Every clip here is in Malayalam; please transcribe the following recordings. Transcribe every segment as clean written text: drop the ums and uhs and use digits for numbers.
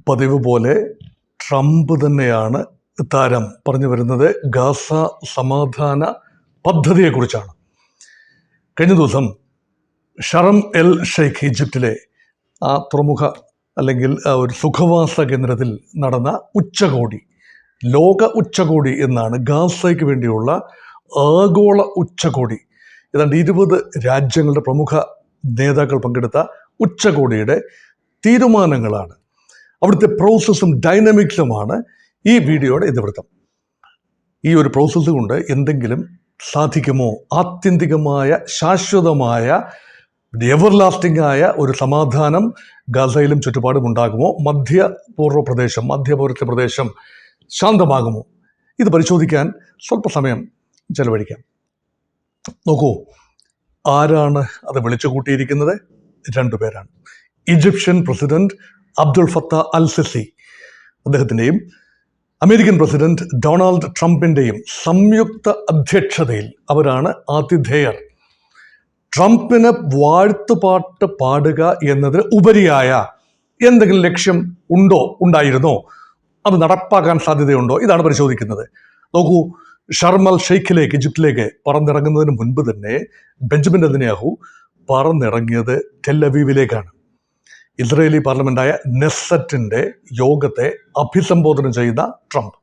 പതിവ് പോലെ ട്രംപ് തന്നെയാണ് താരം പറഞ്ഞു വരുന്നത് ഗാസ സമാധാന പദ്ധതിയെക്കുറിച്ചാണ്. കഴിഞ്ഞ ദിവസം ഷറം എൽ ഷെയ്ഖ് ഈജിപ്തിലെ ആ തുറമുഖ അല്ലെങ്കിൽ ഒരു സുഖവാസ കേന്ദ്രത്തിൽ നടന്ന ഉച്ചകോടി, ലോക ഉച്ചകോടി എന്നാണ്, ഗാസയ്ക്ക് വേണ്ടിയുള്ള ആഗോള ഉച്ചകോടി. ഏതാണ്ട് 20 രാജ്യങ്ങളുടെ പ്രമുഖ നേതാക്കൾ പങ്കെടുത്ത ഉച്ചകോടിയുടെ തീരുമാനങ്ങളാണ്, അവിടുത്തെ പ്രോസസ്സും ഡൈനാമിക്സുമാണ് ഈ വീഡിയോയുടെ ഇതിവൃത്തം. ഈ ഒരു പ്രോസസ്സ് കൊണ്ട് എന്തെങ്കിലും സാധിക്കുമോ? ആത്യന്തികമായ ശാശ്വതമായ എവർലാസ്റ്റിംഗ് ആയ ഒരു സമാധാനം ഗാസയിലും ചുറ്റുപാടും ഉണ്ടാകുമോ? മധ്യപൗരസ്ത്യ പ്രദേശം ശാന്തമാകുമോ? ഇത് പരിശോധിക്കാൻ സ്വല്പ സമയം ചെലവഴിക്കാം. നോക്കൂ, ആരാണ് അത് വിളിച്ചു കൂട്ടിയിരിക്കുന്നത്? 2 പേരാണ്. Egyptian president Abdel Fattah al Sisi, അദ്ദേഹത്തിൻ്റെയും അമേരിക്കൻ പ്രസിഡന്റ് ഡൊണാൾഡ് ട്രംപിൻ്റെയും സംയുക്ത അധ്യക്ഷതയിൽ അവരാണ് ആതിഥേയർ. ട്രംപിന് വാഴ്ത്തുപാട്ട് പാടുക എന്നതിന് ഉപരിയായ എന്തെങ്കിലും ലക്ഷ്യം ഉണ്ടായിരുന്നോ? അത് നടപ്പാക്കാൻ സാധ്യതയുണ്ടോ? ഇതാണ് പരിശോധിക്കുന്നത്. നോക്കൂ, ഷർം എൽ ഷെയ്ഖിലേക്ക്, ഈജിപ്തിലേക്ക് പറന്നിറങ്ങുന്നതിന് മുൻപ് തന്നെ ബെഞ്ചമിൻ നെതന്യാഹു പറന്നിറങ്ങിയത് ടെൽ-അവീവിലേക്കാണ്. ഇസ്രയേലി പാർലമെന്റായ നെസറ്റിന്റെ യോഗത്തെ അഭിസംബോധന ചെയ്ത ട്രംപ്,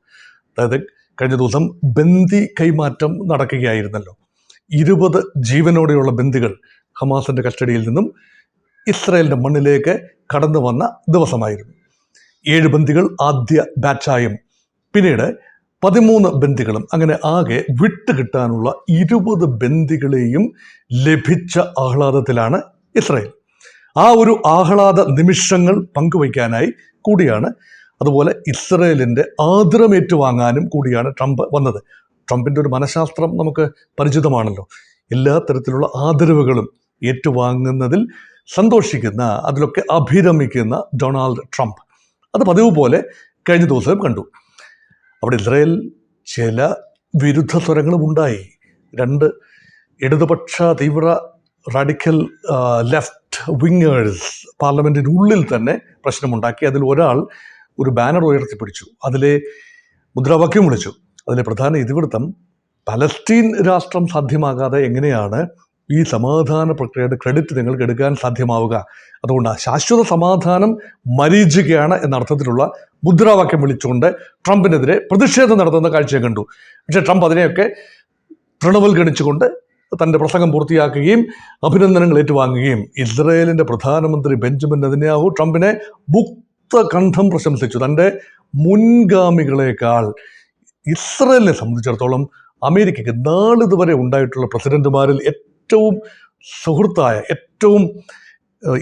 അതായത് കഴിഞ്ഞ ദിവസം ബന്ദി കൈമാറ്റം നടക്കുകയായിരുന്നല്ലോ. 20 ജീവനോടെയുള്ള ബന്ദികൾ ഹമാസിന്റെ കസ്റ്റഡിയിൽ നിന്നും ഇസ്രയേലിന്റെ മണ്ണിലേക്ക് കടന്നു വന്ന ദിവസമായിരുന്നു. 7 ബന്ദികൾ ആദ്യ ബാച്ചായും പിന്നീട് 13 ബന്ദികളും, അങ്ങനെ ആകെ വിട്ടുകിട്ടാനുള്ള 20 ബന്ദികളെയും ലഭിച്ച ആഹ്ലാദത്തിലാണ് ഇസ്രയേൽ. ആ ഒരു ആഹ്ലാദ നിമിഷങ്ങൾ പങ്കുവയ്ക്കാനായി കൂടിയാണ്, അതുപോലെ ഇസ്രയേലിൻ്റെ ആദരം ഏറ്റുവാങ്ങാനും കൂടിയാണ് ട്രംപ് വന്നത്. ട്രംപിൻ്റെ ഒരു മനഃശാസ്ത്രം നമുക്ക് പരിചിതമാണല്ലോ. എല്ലാ തരത്തിലുള്ള ആദരവുകളും ഏറ്റുവാങ്ങുന്നതിൽ സന്തോഷിക്കുന്ന, അതിലൊക്കെ അഭിരമിക്കുന്ന ഡൊണാൾഡ് ട്രംപ് അത് പതിവ് പോലെ കഴിഞ്ഞ ദിവസം കണ്ടു. അവിടെ ഇസ്രയേൽ ചില വിരുദ്ധ സ്വരങ്ങളും ഉണ്ടായി. 2 ഇടതുപക്ഷ തീവ്ര റാഡിക്കൽ ലെഫ്റ്റ് വിങ്ങേഴ്സ് പാർലമെൻറ്റിനുള്ളിൽ തന്നെ പ്രശ്നമുണ്ടാക്കി. അതിൽ ഒരാൾ ഒരു ബാനർ ഉയർത്തിപ്പിടിച്ചു, അതിലെ മുദ്രാവാക്യം വിളിച്ചു. അതിലെ പ്രധാന ഇതിവൃത്തം, പലസ്തീൻ രാഷ്ട്രം സാധ്യമാകാതെ എങ്ങനെയാണ് ഈ സമാധാന പ്രക്രിയയുടെ ക്രെഡിറ്റ് നിങ്ങൾക്ക് എടുക്കാൻ സാധ്യമാവുക? അതുകൊണ്ട് ശാശ്വത സമാധാനം മരീചികയാണ് എന്ന അർത്ഥത്തിലുള്ള മുദ്രാവാക്യം വിളിച്ചുകൊണ്ട് ട്രംപിനെതിരെ പ്രതിഷേധം നടത്തുന്ന കാഴ്ചയെ കണ്ടു. പക്ഷേ ട്രംപ് അതിനെയൊക്കെ തൃണവൽഗണിച്ചുകൊണ്ട് തൻ്റെ പ്രസംഗം പൂർത്തിയാക്കുകയും അഭിനന്ദനങ്ങൾ ഏറ്റുവാങ്ങുകയും ഇസ്രയേലിൻ്റെ പ്രധാനമന്ത്രി ബെഞ്ചമിൻ നെതന്യാഹു ട്രംപിനെ മുക്തകണ്ഠം പ്രശംസിച്ചു. തൻ്റെ മുൻഗാമികളെക്കാൾ ഇസ്രയേലിനെ സംബന്ധിച്ചിടത്തോളം അമേരിക്കയ്ക്ക് നാളിതുവരെ ഉണ്ടായിട്ടുള്ള പ്രസിഡന്റുമാരിൽ ഏറ്റവും സുഹൃത്തായ, ഏറ്റവും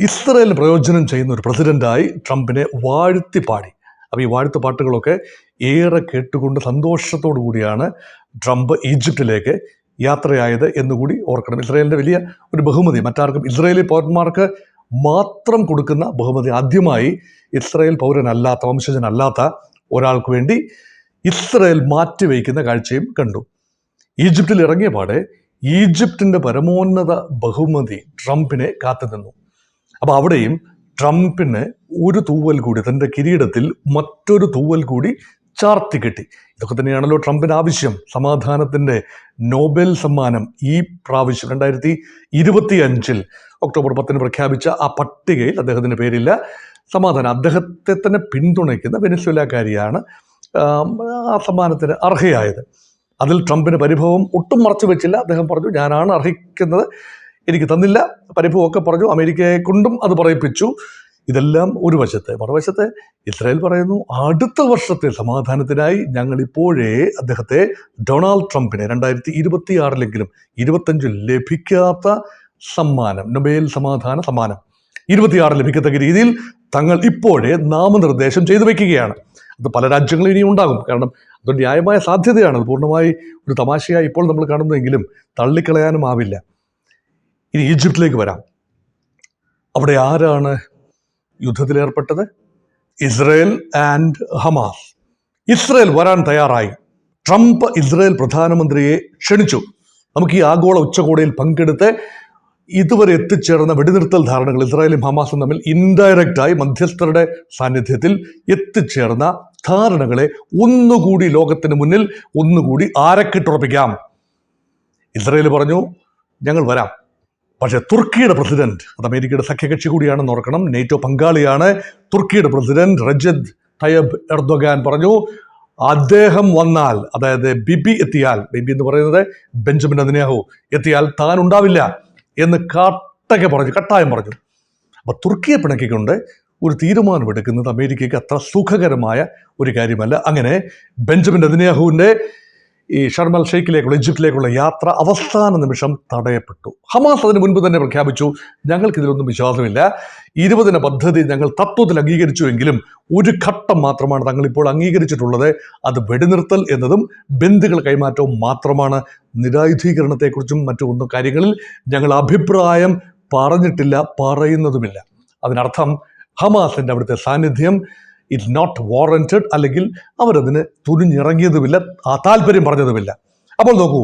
ഇസ്രയേലിന് പ്രയോജനം ചെയ്യുന്ന ഒരു പ്രസിഡന്റായി ട്രംപിനെ വാഴ്ത്തിപ്പാടി. അപ്പോൾ ഈ വാഴ്ത്തുപാട്ടുകളൊക്കെ ഏറെ കേട്ടുകൊണ്ട് സന്തോഷത്തോടു കൂടിയാണ് ട്രംപ് ഈജിപ്തിലേക്ക് യാത്രയായത് എന്നുകൂടി ഓർക്കണം. ഇസ്രയേലിൻ്റെ വലിയ ഒരു ബഹുമതി, മറ്റാർക്കും, ഇസ്രയേലി പൗരന്മാർക്ക് മാത്രം കൊടുക്കുന്ന ബഹുമതി, ആദ്യമായി ഇസ്രയേൽ പൗരനല്ലാത്ത, വംശജനല്ലാത്ത ഒരാൾക്ക് വേണ്ടി ഇസ്രയേൽ മാറ്റിവെക്കുന്ന കാഴ്ചയും കണ്ടു. ഈജിപ്തിൽ ഇറങ്ങിയ പാടെ ഈജിപ്തിൻ്റെ പരമോന്നത ബഹുമതി ട്രംപിനെ കാത്തുനിന്നു. അപ്പോൾ അവിടെയും ട്രംപിന് ഒരു തൂവൽ കൂടി, തൻ്റെ കിരീടത്തിൽ മറ്റൊരു തൂവൽ കൂടി ചാർത്തി കെട്ടി. ഇതൊക്കെ തന്നെയാണല്ലോ ട്രംപിന് ആവശ്യം. സമാധാനത്തിൻ്റെ നോബൽ സമ്മാനം ഈ പ്രാവശ്യം 2025 ഒക്ടോബർ 10 പ്രഖ്യാപിച്ച ആ പട്ടികയിൽ അദ്ദേഹത്തിൻ്റെ പേരില്ല. സമാധാനം, അദ്ദേഹത്തെ തന്നെ പിന്തുണയ്ക്കുന്ന വെനസ്വേലക്കാരിയാണ് ആ സമ്മാനത്തിന് അർഹയായത്. അതിൽ ട്രംപിന് പരിഭവം ഒട്ടും മറച്ചു വെച്ചില്ല. അദ്ദേഹം പറഞ്ഞു, ഞാനാണ് അർഹിക്കുന്നത്, എനിക്ക് തന്നില്ല. പരിഭവമൊക്കെ പറഞ്ഞു, അമേരിക്കയെ കൊണ്ടും അത് പറയിപ്പിച്ചു. ഇതെല്ലാം ഒരു വശത്ത്. മറുവശത്ത് ഇസ്രായേൽ പറയുന്നു, അടുത്ത വർഷത്തെ സമാധാനത്തിനായി ഞങ്ങൾ ഇപ്പോഴേ അദ്ദേഹത്തെ, ഡൊണാൾഡ് ട്രംപിനെ 2026 25 ലഭിക്കാത്ത സമ്മാനം, നൊബേൽ സമാധാന സമ്മാനം 26 ലഭിക്കത്തക്ക രീതിയിൽ തങ്ങൾ ഇപ്പോഴേ നാമനിർദ്ദേശം ചെയ്തു വയ്ക്കുകയാണ്. അത് പല രാജ്യങ്ങളും ഇനിയും ഉണ്ടാകും. കാരണം അത് ന്യായമായ സാധ്യതയാണ്. അത് പൂർണ്ണമായി ഒരു തമാശയായി ഇപ്പോൾ നമ്മൾ കാണുന്നതെങ്കിലും തള്ളിക്കളയാനും ആവില്ല. ഇനി ഈജിപ്തിലേക്ക് വരാം. അവിടെ ആരാണ് യുദ്ധത്തിലേർപ്പെട്ടത്? Israel and Hamas. ഇസ്രയേൽ വരാൻ തയ്യാറായി. ട്രംപ് ഇസ്രയേൽ പ്രധാനമന്ത്രിയെ ക്ഷണിച്ചു, നമുക്ക് ഈ ആഗോള ഉച്ചകോടിയിൽ പങ്കെടുത്ത് ഇതുവരെ എത്തിച്ചേർന്ന വെടിനിർത്തൽ ധാരണകൾ ഇസ്രായേലും ഹമാസും തമ്മിൽ ഇൻഡയറക്റ്റായി മധ്യസ്ഥരുടെ സാന്നിധ്യത്തിൽ എത്തിച്ചേർന്ന ധാരണകളെ ഒന്നുകൂടി ലോകത്തിന് മുന്നിൽ ഒന്നുകൂടി ആരക്കിട്ടുറപ്പിക്കാം. ഇസ്രായേൽ പറഞ്ഞു, ഞങ്ങൾ വരാം. പക്ഷേ തുർക്കിയുടെ പ്രസിഡന്റ്, അത് അമേരിക്കയുടെ സഖ്യകക്ഷി കൂടിയാണെന്ന് ഓർക്കണം, നേറ്റോ പങ്കാളിയാണ്. തുർക്കിയുടെ പ്രസിഡന്റ് റജബ് തയ്യബ് എർദോഗാൻ പറഞ്ഞു, അദ്ദേഹം വന്നാൽ, അതായത് ബിബി എത്തിയാൽ, ബിബി എന്ന് പറയുന്നത് ബെഞ്ചമിൻ നെതന്യാഹു എത്തിയാൽ താൻ ഉണ്ടാവില്ല എന്ന് കട്ടായം പറഞ്ഞു. അപ്പൊ തുർക്കിയെ പിണക്കിക്കൊണ്ട് ഒരു തീരുമാനമെടുക്കുന്നത് അമേരിക്കയ്ക്ക് അത്ര സുഖകരമായ ഒരു കാര്യമല്ല. അങ്ങനെ ബെഞ്ചമിൻ നെതന്യാഹുവിൻ്റെ ഈ ഷർമൽ ഷെയ്ഖിലേക്കുള്ള, ഈജിപ്തിലേക്കുള്ള യാത്ര അവസാന നിമിഷം തടയപ്പെട്ടു. ഹമാസ് അതിന് മുൻപ് തന്നെ പ്രഖ്യാപിച്ചു, ഞങ്ങൾക്കിതിലൊന്നും വിശ്വാസമില്ല, 20 ദിന പദ്ധതി ഞങ്ങൾ തത്വത്തിൽ അംഗീകരിച്ചുവെങ്കിലും ഒരു ഘട്ടം മാത്രമാണ് തങ്ങളിപ്പോൾ അംഗീകരിച്ചിട്ടുള്ളത്, അത് വെടിനിർത്തൽ എന്നതും ബന്ദികൾ കൈമാറ്റവും മാത്രമാണ്. നിരായുധീകരണത്തെക്കുറിച്ചും മറ്റു കാര്യങ്ങളിൽ ഞങ്ങൾ അഭിപ്രായം പറഞ്ഞിട്ടില്ല, പറയുന്നതുമില്ല. അതിനർത്ഥം ഹമാസിൻ്റെ അവിടുത്തെ സാന്നിധ്യം ഇറ്റ് നോട്ട് വാറന്റഡ്, അല്ലെങ്കിൽ അവരതിന് തുനിഞ്ഞിറങ്ങിയതുമില്ല, താല്പര്യം പറഞ്ഞതുമില്ല. അപ്പോൾ നോക്കൂ,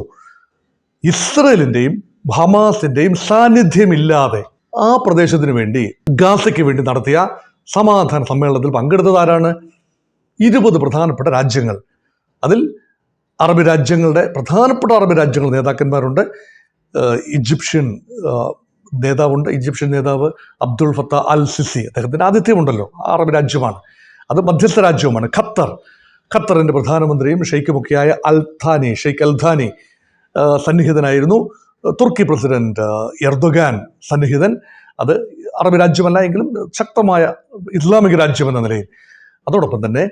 ഇസ്രയേലിൻ്റെയും ഹമാസിൻ്റെയും സാന്നിധ്യമില്ലാതെ ആ പ്രദേശത്തിന് വേണ്ടി, ഗാസയ്ക്ക് വേണ്ടി നടത്തിയ സമാധാന സമ്മേളനത്തിൽ പങ്കെടുത്തത് ആരാണ്? 20 പ്രധാനപ്പെട്ട രാജ്യങ്ങൾ. അതിൽ അറബ് രാജ്യങ്ങളുടെ, പ്രധാനപ്പെട്ട അറബ് രാജ്യങ്ങളുടെ നേതാക്കന്മാരുണ്ട്. ഈജിപ്ഷ്യൻ നേതാവുണ്ട്. ഈജിപ്ഷ്യൻ നേതാവ് അബ്ദുൾ ഫത്ത അൽ സിസി, അദ്ദേഹത്തിൻ്റെ ആതിഥ്യമുണ്ടല്ലോ, അറബ് രാജ്യമാണ്, അത് മധ്യസ്ഥ രാജ്യവുമാണ്. ഖത്തറിൻ്റെ പ്രധാനമന്ത്രിയും ഷെയ്ഖുമൊക്കെയായ ഷെയ്ഖ് അൽഥാനി സന്നിഹിതനായിരുന്നു. തുർക്കി പ്രസിഡന്റ് എർദോഗാൻ സന്നിഹിതൻ. അത് അറബ് രാജ്യമല്ല എങ്കിലും ശക്തമായ ഇസ്ലാമിക രാജ്യം എന്ന നിലയിൽ. അതോടൊപ്പം തന്നെ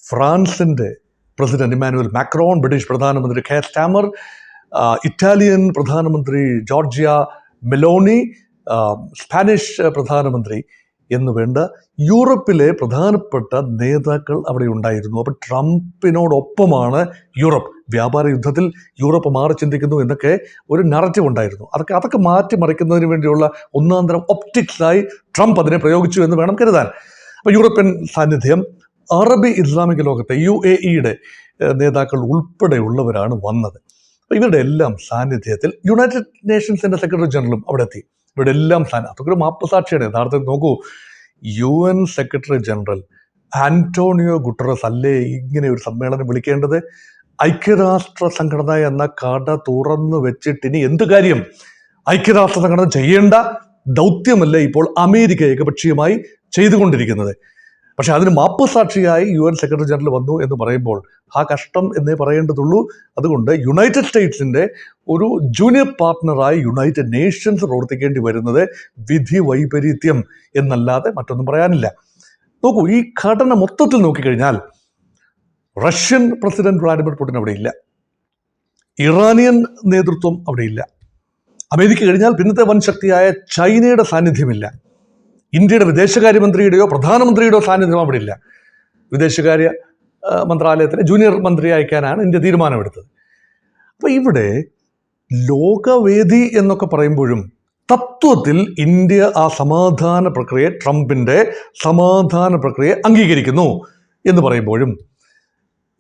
ഫ്രാൻസിൻ്റെ പ്രസിഡന്റ് ഇമ്മാനുവൽ മാക്രോൺ, ബ്രിട്ടീഷ് പ്രധാനമന്ത്രി കെയർ സ്റ്റാമർ, ഇറ്റാലിയൻ പ്രധാനമന്ത്രി ജോർജിയ മെലോണി, സ്പാനിഷ് പ്രധാനമന്ത്രി എന്ന് വേണ്ട യൂറോപ്പിലെ പ്രധാനപ്പെട്ട നേതാക്കൾ അവിടെ ഉണ്ടായിരുന്നു. അപ്പോൾ ട്രംപിനോടൊപ്പമാണ് യൂറോപ്പ്. വ്യാപാര യുദ്ധത്തിൽ യൂറോപ്പ് മാറി ചിന്തിക്കുന്നു എന്നൊക്കെ ഒരു നറേറ്റീവ് ഉണ്ടായിരുന്നു. അതൊക്കെ മാറ്റിമറിക്കുന്നതിന് വേണ്ടിയുള്ള ഒന്നാന്തരം ഒപ്റ്റിക്സായി ട്രംപ് അതിനെ പ്രയോഗിച്ചു എന്ന് വേണം കരുതാൻ. അപ്പോൾ യൂറോപ്യൻ സാന്നിധ്യം, അറബി ഇസ്ലാമിക ലോകത്തെ UAE-യുടെ നേതാക്കൾ ഉൾപ്പെടെയുള്ളവരാണ് വന്നത്. അപ്പോൾ ഇവരുടെ എല്ലാം സാന്നിധ്യത്തിൽ യുണൈറ്റഡ് നേഷൻസിൻ്റെ സെക്രട്ടറി ജനറലും അവിടെ എത്തി. ഇവിടെ എല്ലാം അതൊക്കെ ഒരു മാപ്പുസാക്ഷിയാണ് യഥാർത്ഥത്തിൽ. നോക്കൂ, UN secretary general Antonio Guterres അല്ലേ ഇങ്ങനെ ഒരു സമ്മേളനം വിളിക്കേണ്ടത്? ഐക്യരാഷ്ട്ര സംഘടന എന്ന കട തുറന്നു വെച്ചിട്ട് ഇനി എന്ത് കാര്യം? ഐക്യരാഷ്ട്ര സംഘടന ചെയ്യേണ്ട ദൗത്യമല്ലേ ഇപ്പോൾ അമേരിക്ക ഏകപക്ഷീയമായി ചെയ്തുകൊണ്ടിരിക്കുന്നത്? പക്ഷെ അതിന് മാപ്പുസാക്ഷിയായി UN സെക്രട്ടറി ജനറൽ വന്നു എന്ന് പറയുമ്പോൾ ആ കഷ്ടം എന്നേ പറയേണ്ടതുള്ളൂ. അതുകൊണ്ട് യുണൈറ്റഡ് സ്റ്റേറ്റ്സിൻ്റെ ഒരു ജൂനിയർ പാർട്ട്ണറായി യുണൈറ്റഡ് നേഷൻസ് പ്രവർത്തിക്കേണ്ടി വരുന്നത് വിധി വൈപരീത്യം എന്നല്ലാതെ മറ്റൊന്നും പറയാനില്ല. നോക്കൂ, ഈ ഘടന മൊത്തത്തിൽ നോക്കിക്കഴിഞ്ഞാൽ റഷ്യൻ പ്രസിഡന്റ് വ്ളാഡിമിർ പുടിൻ അവിടെ ഇല്ല, ഇറാനിയൻ നേതൃത്വം അവിടെ ഇല്ല, അമേരിക്ക കഴിഞ്ഞാൽ പിന്നത്തെ വൻ ശക്തിയായ ചൈനയുടെ സാന്നിധ്യമില്ല, ഇന്ത്യയുടെ വിദേശകാര്യമന്ത്രിയുടെയോ പ്രധാനമന്ത്രിയുടെയോ സാന്നിധ്യം അവിടെ ഇല്ല. വിദേശകാര്യ മന്ത്രാലയത്തിന് ജൂനിയർ മന്ത്രി അയക്കാനാണ് ഇന്ത്യ തീരുമാനമെടുത്തത്. അപ്പോൾ ഇവിടെ ലോകവേദി എന്നൊക്കെ പറയുമ്പോഴും തത്വത്തിൽ ഇന്ത്യ ആ സമാധാന പ്രക്രിയ, ട്രംപിൻ്റെ സമാധാന പ്രക്രിയ അംഗീകരിക്കുന്നു എന്ന് പറയുമ്പോഴും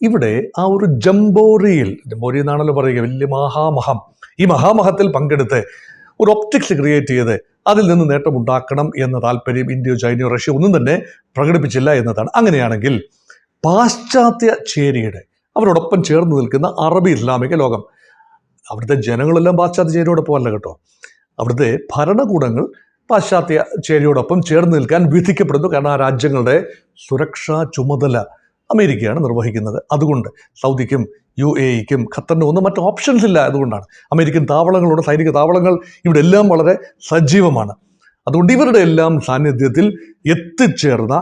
ഇവിടെ ആ ഒരു ജംബോറി എന്നാണല്ലോ പറയുക, വലിയ മഹാമഹം, ഈ മഹാമഹത്തിൽ പങ്കെടുത്ത് ഒരു ഒപ്റ്റിക്സ് ക്രിയേറ്റ് ചെയ്ത് അതിൽ നിന്ന് നേട്ടമുണ്ടാക്കണം എന്ന താല്പര്യം ഇന്ത്യയോ ചൈനയോ റഷ്യ ഒന്നും തന്നെ പ്രകടിപ്പിച്ചില്ല എന്നതാണ്. അങ്ങനെയാണെങ്കിൽ പാശ്ചാത്യ ചേരിയുടെ അവരോടൊപ്പം ചേർന്ന് നിൽക്കുന്ന അറബി ഇസ്ലാമിക ലോകം, അവിടുത്തെ ജനങ്ങളെല്ലാം പാശ്ചാത്യ ചേരിയോടൊപ്പം അല്ല കേട്ടോ, അവിടുത്തെ ഭരണകൂടങ്ങൾ പാശ്ചാത്യ ചേരിയോടൊപ്പം ചേർന്ന് നിൽക്കാൻ വിധിക്കപ്പെടുന്നു. കാരണം ആ രാജ്യങ്ങളുടെ സുരക്ഷാ ചുമതല അമേരിക്കയാണ് നിർവഹിക്കുന്നത്. അതുകൊണ്ട് സൗദിക്കും UAE-ക്കും ഖത്തറിനും ഒന്നും മറ്റ് ഓപ്ഷൻസ് ഇല്ല. അതുകൊണ്ടാണ് അമേരിക്കൻ താവളങ്ങളുടെ സൈനിക താവളങ്ങൾ ഇവിടെ എല്ലാം വളരെ സജീവമാണ്. അതുകൊണ്ട് ഇവരുടെ എല്ലാം സാന്നിധ്യത്തിൽ എത്തിച്ചേർന്ന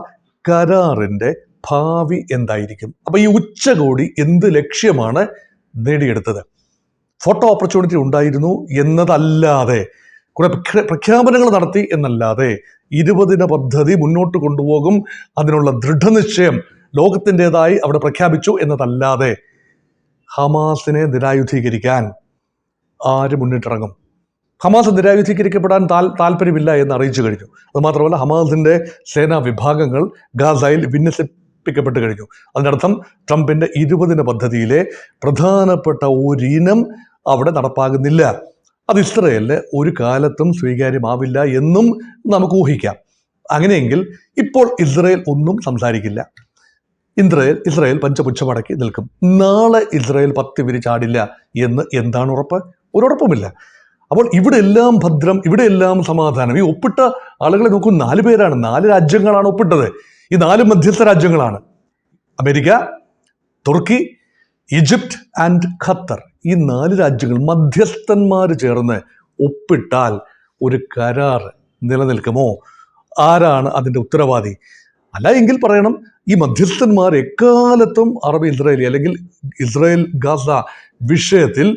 കരാറിൻ്റെ ഭാവി എന്തായിരിക്കും? അപ്പോൾ ഈ ഉച്ചകോടി എന്ത് ലക്ഷ്യമാണ് നേടിയെടുത്തത്? ഫോട്ടോ ഓപ്പർച്യൂണിറ്റി ഉണ്ടായിരുന്നു എന്നതല്ലാതെ, കുറെ പ്രഖ്യാപനങ്ങൾ നടത്തി എന്നല്ലാതെ, 20 ദിന പദ്ധതി മുന്നോട്ട് കൊണ്ടുപോകും, അതിനുള്ള ദൃഢനിശ്ചയം ലോകത്തിൻ്റെതായി അവിടെ പ്രഖ്യാപിച്ചു എന്നതല്ലാതെ ഹമാസിനെ നിരായുധീകരിക്കാൻ ആര് മുന്നിട്ടിറങ്ങും? ഹമാസ് നിരായുധീകരിക്കപ്പെടാൻ താല്പര്യമില്ല എന്ന് അറിയിച്ചു കഴിഞ്ഞു. അതുമാത്രമല്ല, ഹമാസിൻ്റെ സേനാ വിഭാഗങ്ങൾ ഗാസയിൽ വിന്യസിപ്പിക്കപ്പെട്ട് കഴിഞ്ഞു. അതിനർത്ഥം ട്രംപിൻ്റെ 20 ദിന പദ്ധതിയിലെ പ്രധാനപ്പെട്ട ഒരിനം അവിടെ നടപ്പാകുന്നില്ല. അത് ഇസ്രയേലിന് ഒരു കാലത്തും സ്വീകാര്യമാവില്ല എന്നും നമുക്ക് ഊഹിക്കാം. അങ്ങനെയെങ്കിൽ ഇപ്പോൾ ഇസ്രയേൽ ഒന്നും സംസാരിക്കില്ല. ഇസ്രയേൽ പഞ്ചപുച്ഛമടക്കി നിൽക്കും. നാളെ ഇസ്രയേൽ പത്തി വിരിച്ചാടില്ല എന്ന് എന്താണ് ഉറപ്പ്? ഒരുറപ്പുമില്ല. അപ്പോൾ ഇവിടെ എല്ലാം ഭദ്രം, ഇവിടെ എല്ലാം സമാധാനം. ഈ ഒപ്പിട്ട ആളുകളെ നോക്കൂ, 4 പേരാണ്, 4 രാജ്യങ്ങളാണ് ഒപ്പിട്ടത്. ഈ 4 മധ്യസ്ഥ രാജ്യങ്ങളാണ്: അമേരിക്ക, തുർക്കി, ഈജിപ്റ്റ് ആൻഡ് ഖത്തർ. ഈ 4 രാജ്യങ്ങൾ മധ്യസ്ഥന്മാർ ചേർന്ന് ഒപ്പിട്ടാൽ ഒരു കരാർ നിലനിൽക്കുമോ? ആരാണ് അതിൻ്റെ ഉത്തരവാദി? അല്ല എങ്കിൽ പറയണം, ഈ മധ്യസ്ഥന്മാർ എക്കാലത്തും അറബ് ഇസ്രായേലി അല്ലെങ്കിൽ ഇസ്രായേൽ ഗാസ വിഷയത്തിൽ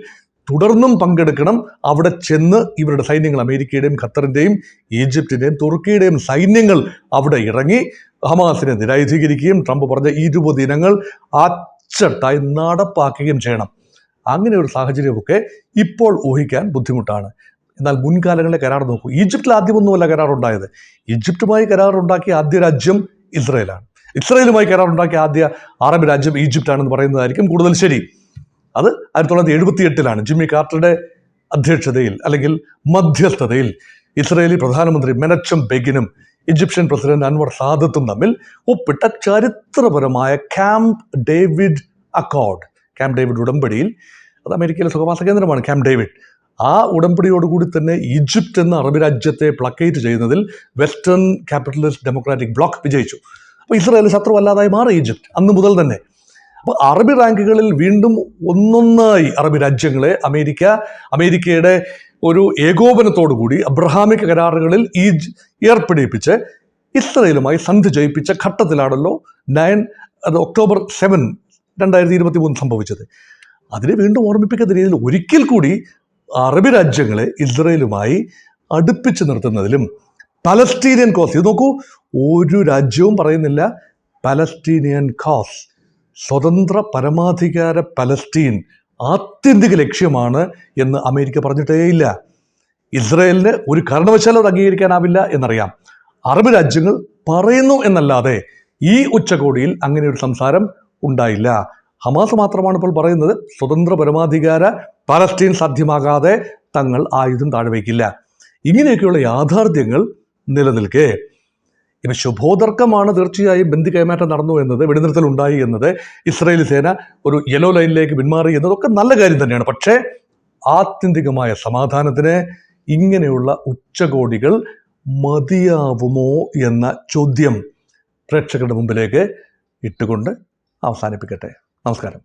തുടർന്നും പങ്കെടുക്കണം. അവിടെ ചെന്ന് ഇവരുടെ സൈന്യങ്ങൾ, അമേരിക്കയുടെയും ഖത്തറിൻ്റെയും ഈജിപ്തിൻ്റെയും തുർക്കിയുടെയും സൈന്യങ്ങൾ അവിടെ ഇറങ്ങി ഹമാസിനെ നിരായുധീകരിക്കുകയും ട്രംപ് പറഞ്ഞ 20 ഇനങ്ങൾ അച്ചട്ടായി നടപ്പാക്കുകയും ചെയ്യണം. അങ്ങനെ ഒരു സാഹചര്യമൊക്കെ ഇപ്പോൾ ഊഹിക്കാൻ ബുദ്ധിമുട്ടാണ്. എന്നാൽ മുൻകാലങ്ങളിലെ കരാർ നോക്കൂ. ഈജിപ്തിൽ ആദ്യമൊന്നുമല്ല കരാറുണ്ടായത്. ഈജിപ്തുമായി കരാറുണ്ടാക്കിയ ആദ്യ രാജ്യം ഇസ്രയേലാണ്. ഇസ്രയേലുമായി കരാറുണ്ടാക്കിയ ആദ്യ അറബ് രാജ്യം ഈജിപ്റ്റാണെന്ന് പറയുന്നതായിരിക്കും കൂടുതൽ ശരി. അത് 1978 ജിമ്മി കാർട്ടറുടെ അധ്യക്ഷതയിൽ അല്ലെങ്കിൽ മധ്യസ്ഥതയിൽ ഇസ്രയേലി പ്രധാനമന്ത്രി മെനച്ചം ബെഗിനും ഈജിപ്ഷ്യൻ പ്രസിഡന്റ് അൻവർ സാദത്തും തമ്മിൽ ഒപ്പിട്ട ചരിത്രപരമായ camp David Accord, camp David ഉടമ്പടിയിൽ, അത് അമേരിക്കയിലെ സുഖവാസ കേന്ദ്രമാണ് ക്യാമ്പ് ഡേവിഡ്. ആ ഉടമ്പടിയോടുകൂടി തന്നെ ഈജിപ്റ്റ് എന്ന അറബ് രാജ്യത്തെ പ്ലക്കേറ്റ് ചെയ്യുന്നതിൽ വെസ്റ്റേൺ ക്യാപിറ്റലിസ്റ്റ് ഡെമോക്രാറ്റിക് ബ്ലോക്ക് വിജയിച്ചു. അപ്പോൾ ഇസ്രായേൽ ശത്രുവല്ലാതായി മാറി ഈജിപ്റ്റ് അന്ന് മുതൽ തന്നെ. അപ്പോൾ അറബി റാങ്കുകളിൽ വീണ്ടും ഒന്നൊന്നായി അറബി രാജ്യങ്ങളെ അമേരിക്കയുടെ ഒരു ഏകോപനത്തോടുകൂടി അബ്രഹാമിക് കരാറുകളിൽ ഏർപ്പെടിപ്പിച്ച് ഇസ്രയേലുമായി സന്ധി ജയിപ്പിച്ച ഘട്ടത്തിലാണല്ലോ ഒക്ടോബർ 7, 2023 സംഭവിച്ചത്. അതിനെ വീണ്ടും ഓർമ്മിപ്പിക്കുന്ന രീതിയിൽ ഒരിക്കൽ കൂടി അറബി രാജ്യങ്ങളെ ഇസ്രയേലുമായി അടുപ്പിച്ച് നിർത്തുന്നതിലും പലസ്തീനിയൻ കോസ്, ഇത് നോക്കൂ, ഒരു രാജ്യവും പറയുന്നില്ല പലസ്തീനിയൻ കോസ്, സ്വതന്ത്ര പരമാധികാര പലസ്തീൻ ആത്യന്തിക ലക്ഷ്യമാണ് എന്ന് അമേരിക്ക പറഞ്ഞിട്ടേയില്ല. ഇസ്രയേലിന് ഒരു കാരണവശാലും അത് അംഗീകരിക്കാനാവില്ല എന്നറിയാം. അറബ് രാജ്യങ്ങൾ പറയുന്നു എന്നല്ലാതെ ഈ ഉച്ചകോടിയിൽ അങ്ങനെ ഒരു സംസാരം ഉണ്ടായില്ല. ഹമാസ് മാത്രമാണ് ഇപ്പോൾ പറയുന്നത് സ്വതന്ത്ര പരമാധികാര പലസ്തീൻ സാധ്യമാകാതെ തങ്ങൾ ആയുധം താഴെ വയ്ക്കില്ല. ഇങ്ങനെയൊക്കെയുള്ള യാഥാർത്ഥ്യങ്ങൾ നിലനിൽക്കെ ഇപ്പം ശുഭോദർക്കമാണ് തീർച്ചയായും ബന്ദി കൈമാറ്റം നടന്നു എന്നത്, വെടിനിർത്തൽ ഉണ്ടായി എന്നത്, ഇസ്രായേലി സേന ഒരു യെല്ലോ ലൈനിലേക്ക് പിന്മാറി എന്നതൊക്കെ നല്ല കാര്യം തന്നെയാണ്. പക്ഷേ ആത്യന്തികമായ സമാധാനത്തിന് ഇങ്ങനെയുള്ള ഉച്ചകോടികൾ മതിയാവുമോ എന്ന ചോദ്യം പ്രേക്ഷകരുടെ മുമ്പിലേക്ക് ഇട്ടുകൊണ്ട് അവസാനിപ്പിക്കട്ടെ. നമസ്കാരം.